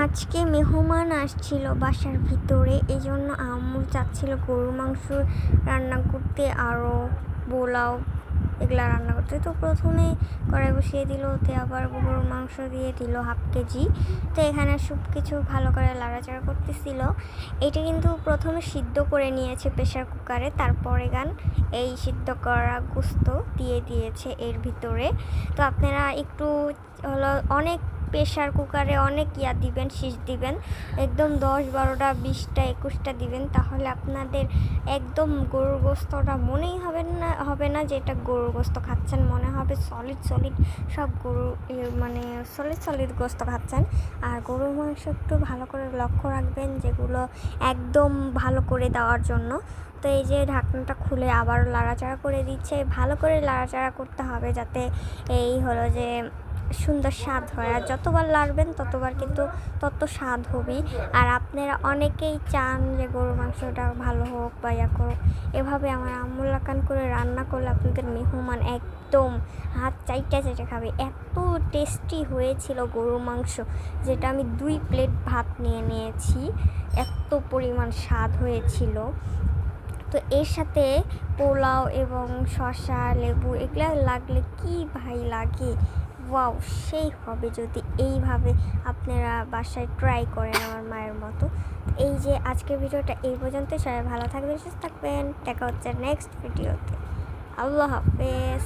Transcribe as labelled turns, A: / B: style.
A: আজকে মেহমান আসছিল বাসার ভিতরে, এই জন্য আম্মু চাচ্ছিল গরুর মাংস রান্না করতে, আরও পোলাও এগুলা রান্না করতে। তো প্রথমে কড়াই বসিয়ে দিল, ওতে আবার গরুর মাংস দিয়ে দিল 1/2 কেজি। তো এখানে সব কিছু ভালো করে লাড়াচাড়া করতেছিল। এটা কিন্তু প্রথমে সিদ্ধ করে নিয়েছে প্রেশার কুকারে, তারপরে এই সিদ্ধ করা গোস্ত দিয়ে দিয়েছে এর ভিতরে। তো আপনারা একটু হলো অনেক প্রেশার কুকারে অনেক দিবেন, শীষ দিবেন, একদম 10, 12টা, 20টা, 21টা দিবেন, তাহলে আপনাদের একদম গরুর গোস্তটা মনেই হবে না যে এটা গরুর গোস্ত খাচ্ছেন, মনে হবে সলিড সব গরু, মানে সলিড গোস্ত খাচ্ছেন। আর গরুর মাংস একটু ভালো করে লক্ষ্য রাখবেন যেগুলো একদম ভালো করে দেওয়ার জন্য। তো এই যে ঢাকনাটা খুলে আবারও লাড়াচাড়া করে দিচ্ছে, ভালো করে লাড়াচাড়া করতে হবে যাতে এই হলো যে সুন্দর স্বাদ হয়। আর যতবার লাড়বেন ততবার কিন্তু তত স্বাদ হবে। আর আপনারা অনেকেই চান যে গরুর মাংসটা ভালো হোক বা করুক, এভাবে আমার আম্মুল্লাকান করে রান্না করলে আপনাদের মেহমান একদম হাত চাইটা খাবে। এত টেস্টি হয়েছিল গরুর মাংস, যেটা আমি 2 প্লেট ভাত নিয়েছি, এত পরিমাণ স্বাদ হয়েছিল। তো এর সাথে পোলাও এবং শসা, লেবু এগুলো লাগলে কি ভাই লাগে, ওয়াও সেই হবে যদি এইভাবে আপনারা বাসায় ট্রাই করেন আমার মায়ের মতো। এই যে আজকের ভিডিওটা এই পর্যন্ত, সবাই ভালো থাকবেন, সুস্থ থাকবেন, দেখা হচ্ছে নেক্সট ভিডিওতে। আল্লাহ হাফেজ।